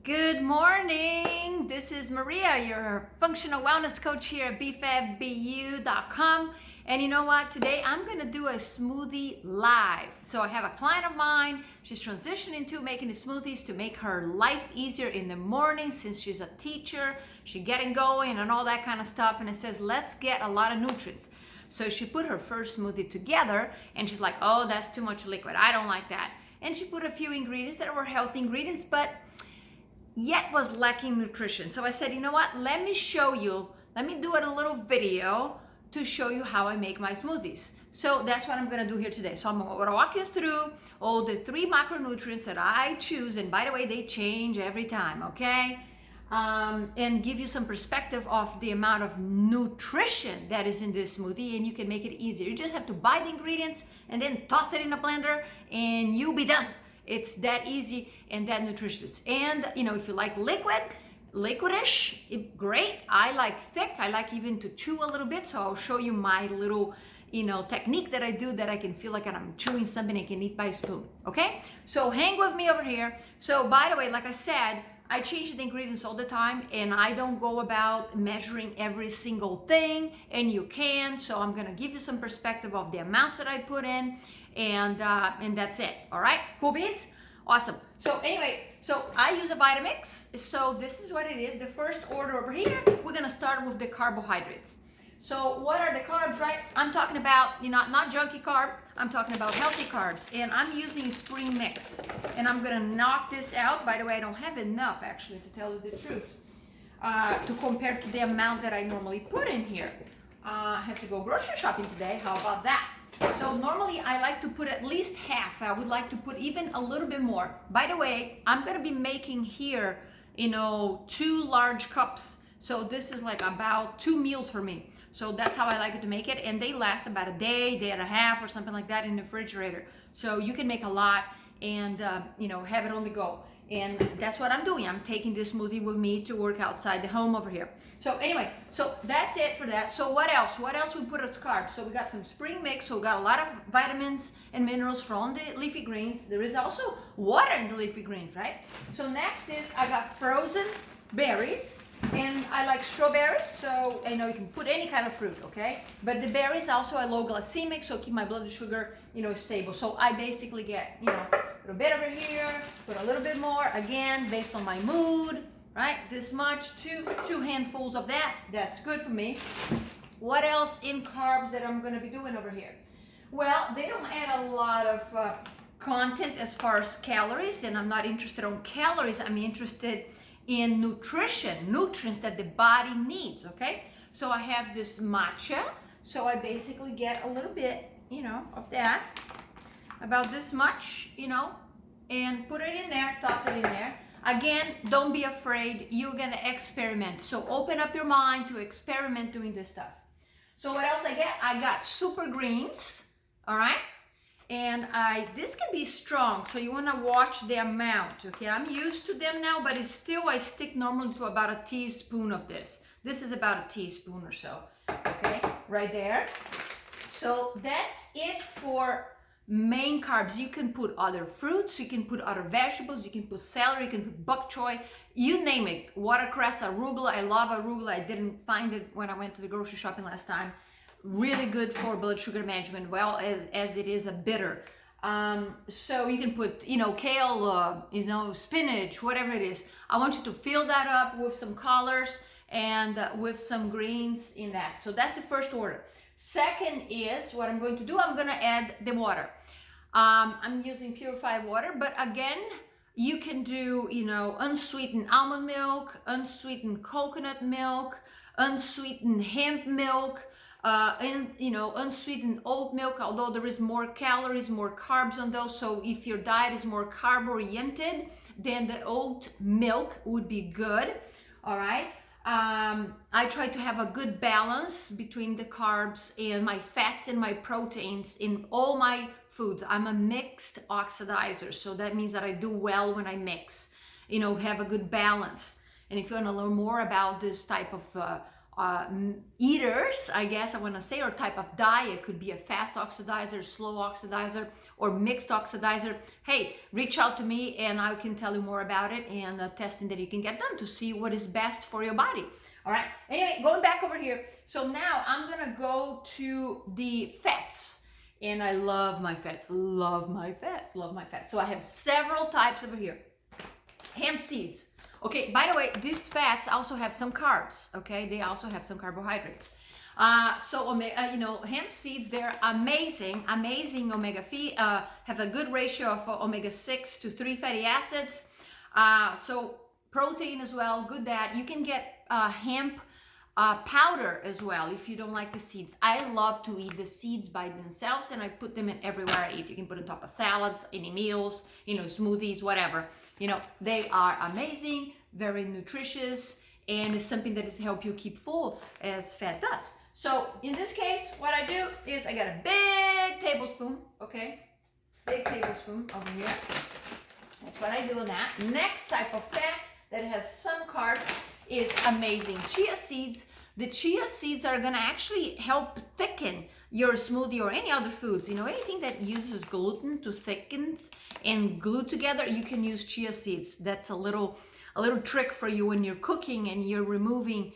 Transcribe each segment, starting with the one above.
Good morning. This is Maria, your functional wellness coach here at bfabbu.com. And you know what? Today I'm going to do a smoothie live. So I have a client of mine. She's transitioning to making the smoothies to make her life easier in the morning since she's a teacher. She's getting going and all that kind of stuff. And it says, let's get a lot of nutrients. So she put her first smoothie together and she's like, oh, that's too much liquid. I don't like that. And she put a few ingredients that were healthy ingredients, but yet was lacking nutrition. So I said, you know what, let me show you, let me do a little video to show you how I make my smoothies. So that's what I'm gonna do here today. So I'm gonna walk you through all the 3 macronutrients that I choose, and by the way, they change every time, okay? And give you some perspective of the amount of nutrition that is in this smoothie, and you can make it easier. You just have to buy the ingredients and then toss it in a blender and you'll be done. It's that easy and that nutritious. And you know, if you like liquidish, great. I like thick. I like even to chew a little bit. So I'll show you my little, technique that I do that I can feel like I'm chewing something I can eat by a spoon. Okay? So hang with me over here. So by the way, like I said, I change the ingredients all the time and I don't go about measuring every single thing, and you can. So I'm gonna give you some perspective of the amounts that I put in, and that's it. All right, cool beans? Awesome. So anyway, so I use a Vitamix. So this is what it is. The first order over here, we're gonna start with the carbohydrates. So what are the carbs, right? I'm talking about, not junky carb. I'm talking about healthy carbs. And I'm using spring mix. And I'm gonna knock this out. By the way, I don't have enough actually, to tell you the truth, to compare to the amount that I normally put in here. I have to go grocery shopping today. How about that? So normally I like to put at least half. I would like to put even a little bit more. By the way, I'm gonna be making here, 2 large cups. So this is like about 2 meals for me. So that's how I like it to make it. And they last about a day and a half or something like that in the refrigerator. So you can make a lot and, have it on the go. And that's what I'm doing. I'm taking this smoothie with me to work outside the home over here. So anyway, so that's it for that. So what else? What else we put as carbs? So we got some spring mix. So we got a lot of vitamins and minerals from the leafy greens. There is also water in the leafy greens, right? So next is I got frozen berries. And I like strawberries, so I know you can put any kind of fruit, okay? But the berries also are low glycemic, so keep my blood sugar, stable. So I basically get, put a bit over here, put a little bit more, again, based on my mood, right? This much, two handfuls of that, that's good for me. What else in carbs that I'm gonna be doing over here? Well, they don't add a lot of content as far as calories, and I'm not interested on calories, I'm interested in nutrients that the body needs, okay? So I have this matcha, so I basically get a little bit, of that, about this much, and put it in there, toss it in there. Again, don't be afraid, you're gonna experiment. So open up your mind to experiment doing this stuff. So what else I get? I got super greens, all right? And this can be strong, so you want to watch the amount, okay? I'm used to them now, but it's still, I stick normally to about a teaspoon of this. This is about a teaspoon or so, okay? Right there. So that's it for main carbs. You can put other fruits, you can put other vegetables, you can put celery, you can put bok choy, you name it. Watercress, arugula, I love arugula. I didn't find it when I went to the grocery shopping last time. Really good for blood sugar management, well as it is a bitter. So you can put, kale, spinach, whatever it is. I want you to fill that up with some colors and with some greens in that. So that's the first order. Second is what I'm going to do. I'm going to add the water. I'm using purified water, but again, you can do, unsweetened almond milk, unsweetened coconut milk, unsweetened hemp milk, unsweetened oat milk, although there is more calories, more carbs on those. So if your diet is more carb oriented, then the oat milk would be good. All right. I try to have a good balance between the carbs and my fats and my proteins in all my foods. I'm a mixed oxidizer, so that means that I do well when I mix, have a good balance. And if you want to learn more about this type of eaters, I guess I want to say, or type of diet. Could be a fast oxidizer, slow oxidizer, or mixed oxidizer. Hey, reach out to me and I can tell you more about it and the testing that you can get done to see what is best for your body. All right. Anyway, going back over here. So now I'm going to go to the fats. And I love my fats, love my fats, love my fats. So I have several types over here. Hemp seeds. Okay, by the way, these fats also have some carbs, okay? They also have some carbohydrates. Hemp seeds, they're amazing omega have a good ratio of omega-6 to 3 fatty acids. So protein as well, good that. You can get hemp powder as well if you don't like the seeds. I love to eat the seeds by themselves, and I put them in everywhere I eat. You can put on top of salads, any meals, smoothies, whatever. They are amazing, very nutritious, and it's something that is help you keep full as fat does. So in this case, what I do is I got a big tablespoon, okay? Big tablespoon over here. That's what I do on that. Next type of fat that has some carbs is amazing. Chia seeds. The chia seeds are gonna actually help thicken your smoothie or any other foods. Anything that uses gluten to thicken and glue together, you can use chia seeds. That's a little trick for you when you're cooking and you're removing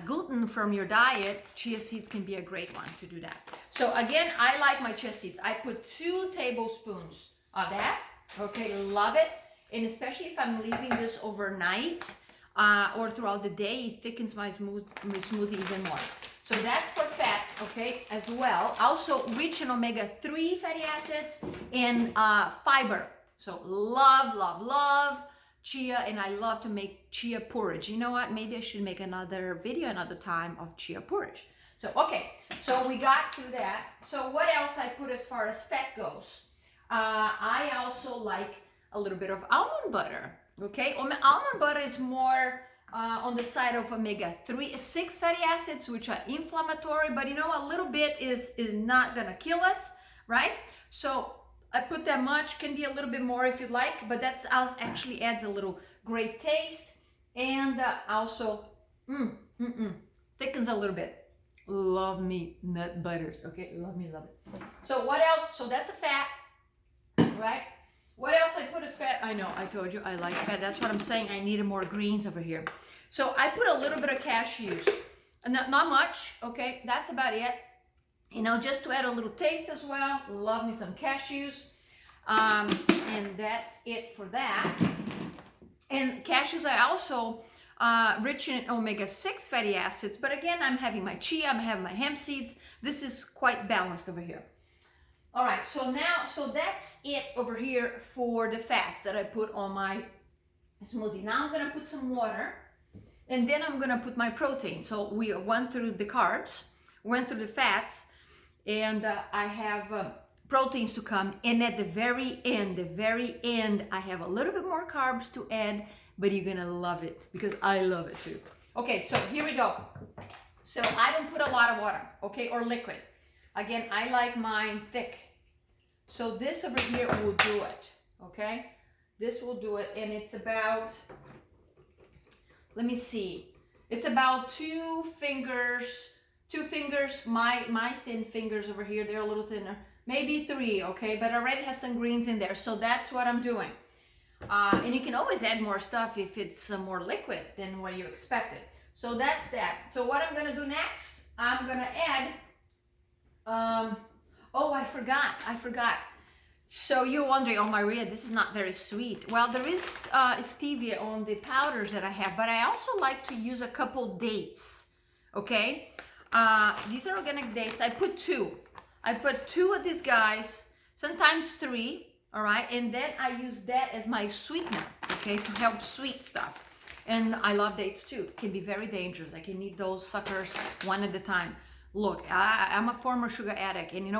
gluten from your diet. Chia seeds can be a great one to do that. So again, I like my chia seeds. I put 2 tablespoons of that. Okay, love it. And especially if I'm leaving this overnight, or throughout the day, it thickens my smoothie even more. So that's for fat, okay, as well. Also rich in omega-3 fatty acids and fiber. So love chia, and I love to make chia porridge. You know what? Maybe I should make another video another time of chia porridge. So, okay, so we got through that. So what else I put as far as fat goes? I also like a little bit of almond butter. Okay, almond butter is more on the side of omega-3, 6 fatty acids, which are inflammatory, but a little bit is not gonna kill us, right? So I put that much, can be a little bit more if you like, but that actually adds a little great taste, and also thickens a little bit. Love me nut butters, okay? Love it. So what else? So that's a fat, right? What else I put as fat? I know, I told you I like fat. That's what I'm saying. I needed more greens over here. So I put a little bit of cashews. Not much, okay? That's about it. Just to add a little taste as well. Love me some cashews. And that's it for that. And cashews are also rich in omega-6 fatty acids. But again, I'm having my chia, I'm having my hemp seeds. This is quite balanced over here. All right, so that's it over here for the fats that I put on my smoothie. Now I'm gonna put some water, and then I'm gonna put my protein. So we went through the carbs, went through the fats, and I have proteins to come. And at the very end, I have a little bit more carbs to add, but you're gonna love it because I love it too. Okay, so here we go. So I don't put a lot of water, okay, or liquid. Again, I like mine thick. So this over here will do it, okay? This will do it, and it's about, let me see. It's about 2 fingers, my thin fingers over here, they're a little thinner. Maybe 3, okay? But already has some greens in there, so that's what I'm doing. And you can always add more stuff if it's more liquid than what you expected. So that's that. So what I'm gonna do next, I'm gonna add, I forgot. So you're wondering, oh Maria, this is not very sweet. Well, there is stevia on the powders that I have, but I also like to use a couple dates, okay? These are organic dates. I put 2. I put 2 of these guys, sometimes 3, all right? And then I use that as my sweetener, okay, to help sweet stuff. And I love dates too. It can be very dangerous. I can eat those suckers one at a time. Look, I'm a former sugar addict, and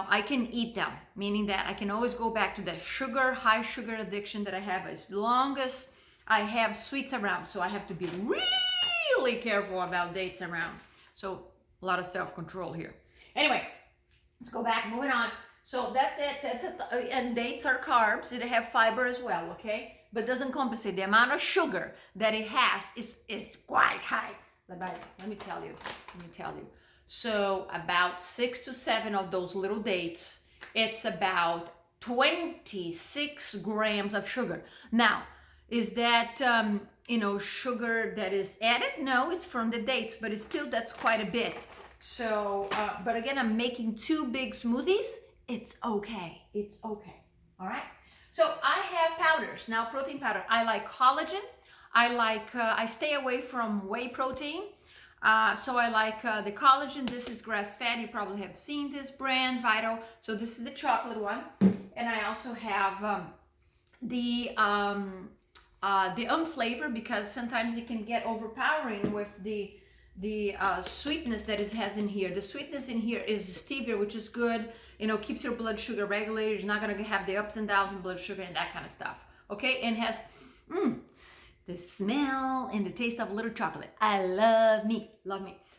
I can eat them, meaning that I can always go back to that high sugar addiction that I have as long as I have sweets around. So I have to be really careful about dates around. So a lot of self-control here. Anyway, let's go back, moving on. So that's it. And dates are carbs. They have fiber as well, okay? But doesn't compensate. The amount of sugar that it has is quite high. Let me tell you. Let me tell you. So about 6 to 7 of those little dates, it's about 26 grams of sugar. Now, is that sugar that is added? No, it's from the dates, but it's still, that's quite a bit. So, but again, I'm making 2 big smoothies. It's okay. It's okay. All right. So I have powders now. Protein powder. I like collagen. I stay away from whey protein. So I like the collagen. This is grass-fed. You probably have seen this brand, Vital. So this is the chocolate one, and I also have the unflavored, because sometimes it can get overpowering with the sweetness that it has in here. The sweetness in here is stevia, which is good. Keeps your blood sugar regulated. You're not gonna have the ups and downs in blood sugar and that kind of stuff. Okay, and has the smell and the taste of a little chocolate. I love me.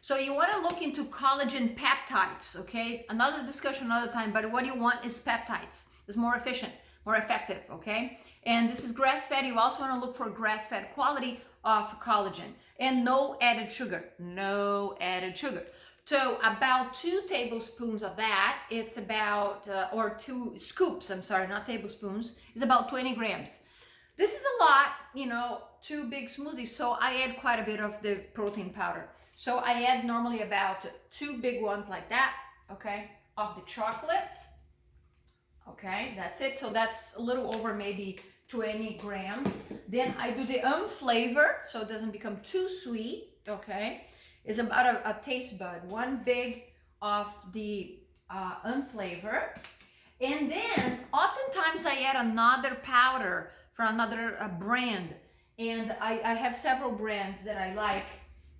So you want to look into collagen peptides. Okay, another discussion another time. But what you want is peptides. It's more efficient, more effective. Okay, and this is grass-fed. You also want to look for grass-fed quality of collagen and no added sugar. No added sugar. So about 2 tablespoons of that, it's about, or 2 scoops, I'm sorry, not tablespoons, is about 20 grams. This is a lot, 2 big smoothies, so I add quite a bit of the protein powder. So I add normally about 2 big ones like that, okay, of the chocolate. Okay, that's it. So that's a little over maybe 20 grams. Then I do the unflavor, so it doesn't become too sweet, okay. It's about a taste bud, 1 big of the unflavor. And then oftentimes I add another powder from another brand. And I have several brands that I like.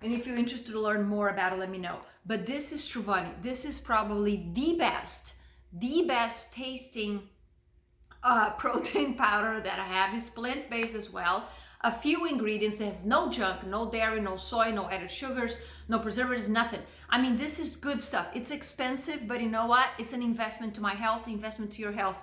And if you're interested to learn more about it, let me know. But this is Struvani. This is probably the best tasting protein powder that I have. It's plant-based as well. A few ingredients. It has no junk, no dairy, no soy, no added sugars, no preservatives, nothing. I mean, this is good stuff. It's expensive, but you know what? It's an investment to my health, investment to your health.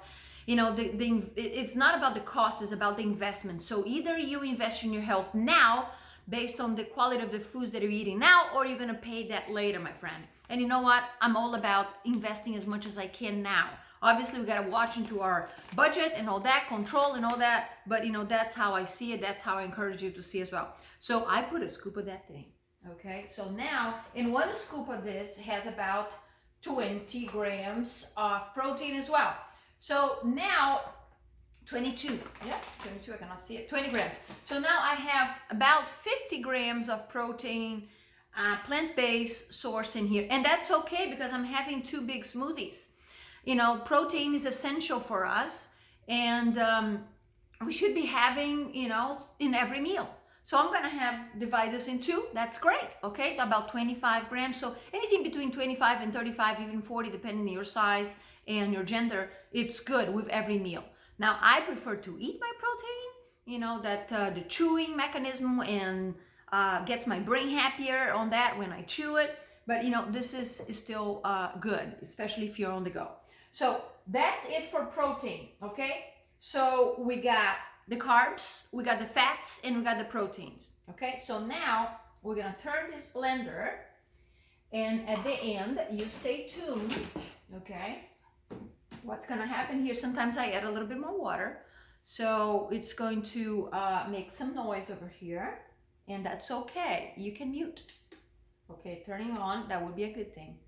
It's not about the cost, it's about the investment. So either you invest in your health now based on the quality of the foods that you're eating now, or you're gonna pay that later, my friend. And you know what? I'm all about investing as much as I can now. Obviously, we got to watch into our budget and all that, control and all that. But, that's how I see it. That's how I encourage you to see as well. So I put a scoop of that thing. Okay. So now, in 1 scoop of this has about 20 grams of protein as well. So now, 22. Yeah, 22. I cannot see it. 20 grams. So now I have about 50 grams of protein, plant-based source in here. And that's okay because I'm having 2 big smoothies. Protein is essential for us, and we should be having, in every meal. So I'm going to divide this in 2. That's great. Okay. About 25 grams. So anything between 25 and 35, even 40, depending on your size and your gender, it's good with every meal. Now, I prefer to eat my protein, that the chewing mechanism and gets my brain happier on that when I chew it. But, this is still good, especially if you're on the go. So that's it for protein, okay? So we got the carbs, we got the fats, and we got the proteins, okay? So now we're gonna turn this blender, and at the end, you stay tuned, okay? What's gonna happen here, sometimes I add a little bit more water, so it's going to make some noise over here, and that's okay. You can mute. Okay, turning on, that would be a good thing.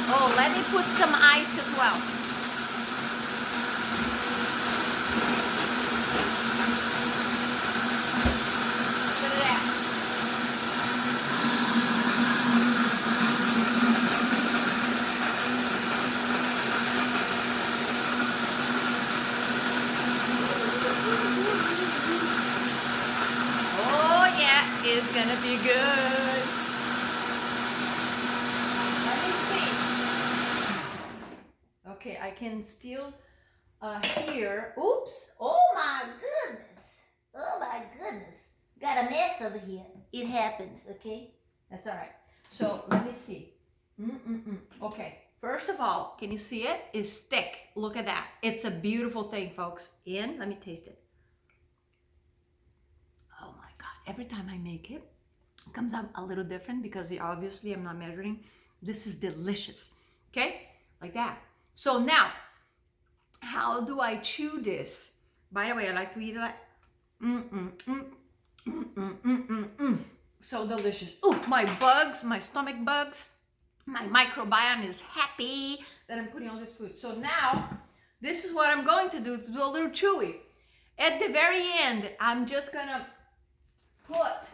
Oh, let me put some ice as well. Look at that. Oh yeah, it's gonna be good. Okay, I can still hear. Oops! Oh my goodness! Oh my goodness! Got a mess over here. It happens, okay? That's all right. So let me see. Okay, first of all, can you see it? It's thick. Look at that. It's a beautiful thing, folks. And let me taste it. Oh my God, every time I make it, it comes out a little different because obviously I'm not measuring. This is delicious, okay? Like that. So now, how do I chew this? By the way, I like to eat it like, so delicious. Oh, my bugs, my stomach bugs, my microbiome is happy that I'm putting all this food. So now, this is what I'm going to do a little chewy. At the very end, I'm just gonna put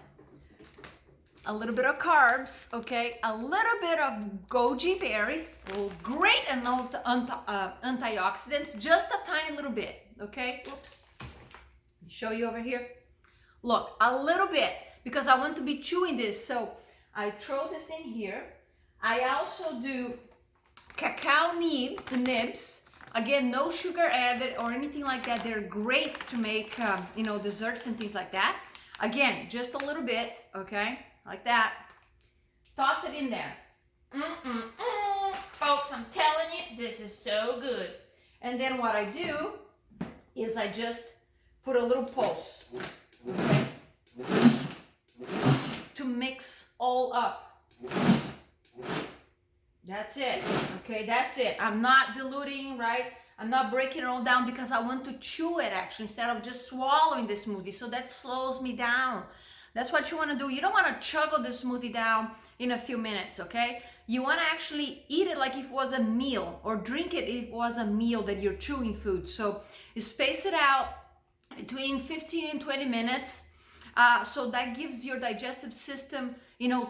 a little bit of carbs, okay? A little bit of goji berries, great antioxidants, just a tiny little bit, okay? Oops. Show you over here. Look, a little bit, because I want to be chewing this. So I throw this in here. I also do cacao nibs. Again, no sugar added or anything like that. They're great to make, desserts and things like that. Again, just a little bit, okay? Like that. Toss it in there. Folks, I'm telling you, this is so good. And then what I do is I just put a little pulse, okay? To mix all up. That's it, okay? That's it. I'm not diluting, right? I'm not breaking it all down because I want to chew it actually instead of just swallowing the smoothie. So that slows me down. That's what you want to do. You don't want to chuggle the smoothie down in a few minutes, okay? You want to actually eat it like if it was a meal, or drink it if it was a meal that you're chewing food. So you space it out between 15 and 20 minutes. So that gives your digestive system,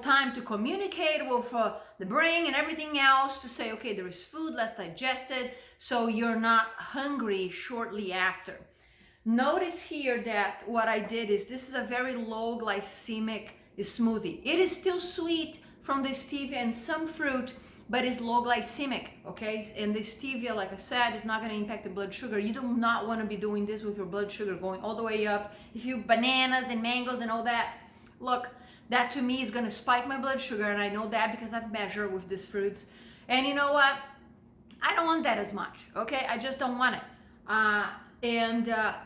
time to communicate with the brain and everything else to say, okay, there is food, let's digest it, so you're not hungry shortly after. Notice here that what I did is, this is a very low glycemic smoothie. It is still sweet from the stevia and some fruit, but it's low glycemic, okay? And the stevia, like I said, is not going to impact the blood sugar. You do not want to be doing this with your blood sugar going all the way up. If you bananas and mangoes and all that, look, that to me is going to spike my blood sugar, and I know that because I've measured with these fruits. And you know what? I don't want that as much, okay? I just don't want it.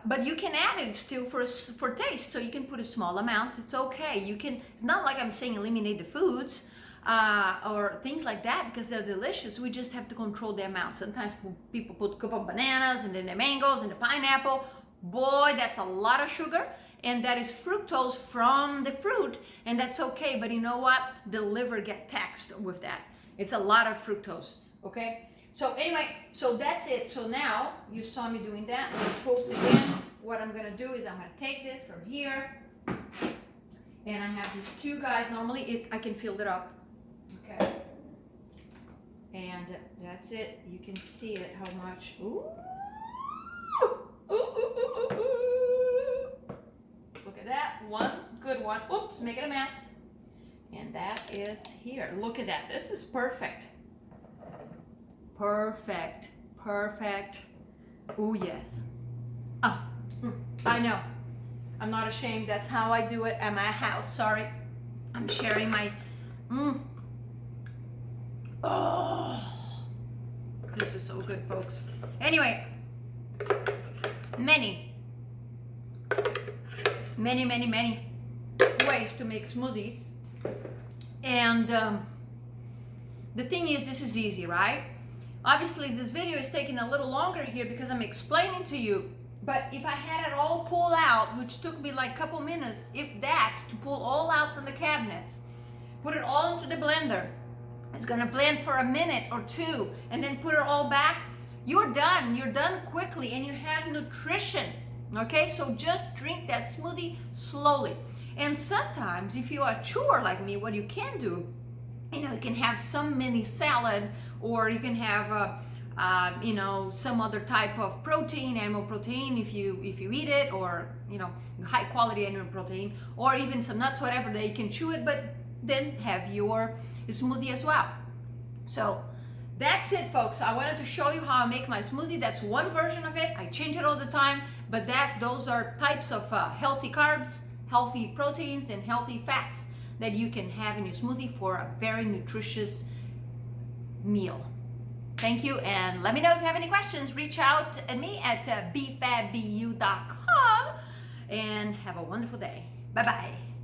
But you can add it still for taste, so you can put a small amount. It's okay. It's not like I'm saying eliminate the foods or things like that, because they're delicious. We just have to control the amount. Sometimes people put a couple of bananas and then the mangoes and the pineapple. Boy, that's a lot of sugar, and that is fructose from the fruit, and that's okay. But you know what? The liver gets taxed with that. It's a lot of fructose, okay? So anyway, so that's it. So now you saw me doing that. I'm gonna pulse again. What I'm gonna do is I'm gonna take this from here, and I have these two guys. Normally I can fill it up, okay? And that's it. You can see it, how much. Ooh. Look at that, one good one. Oops, making a mess. And that is here. Look at that. This is perfect. Perfect. Oh yes. I know. I'm not ashamed. That's how I do it at my house. Sorry, I'm sharing my. Oh, this is so good, folks. Anyway, many ways to make smoothies, and the thing is, this is easy, right? Obviously this video is taking a little longer here because I'm explaining to you, but if I had it all pulled out, which took me like a couple minutes, if that, to pull all out from the cabinets, put it all into the blender, it's gonna blend for a minute or two, and then put it all back, you're done quickly, and you have nutrition, okay? So just drink that smoothie slowly. And sometimes if you are a chewer like me, what you can do, you can have some mini salad, or you can have some other type of protein, animal protein, if you eat it, or high quality animal protein, or even some nuts, whatever, that you can chew it, but then have your smoothie as well. So that's it, folks. I wanted to show you how I make my smoothie. That's one version of it. I change it all the time, but those are types of healthy carbs, healthy proteins, and healthy fats that you can have in your smoothie for a very nutritious meal. Thank you, and let me know if you have any questions. Reach out at me at bfabbu.com, and have a wonderful day. Bye-bye.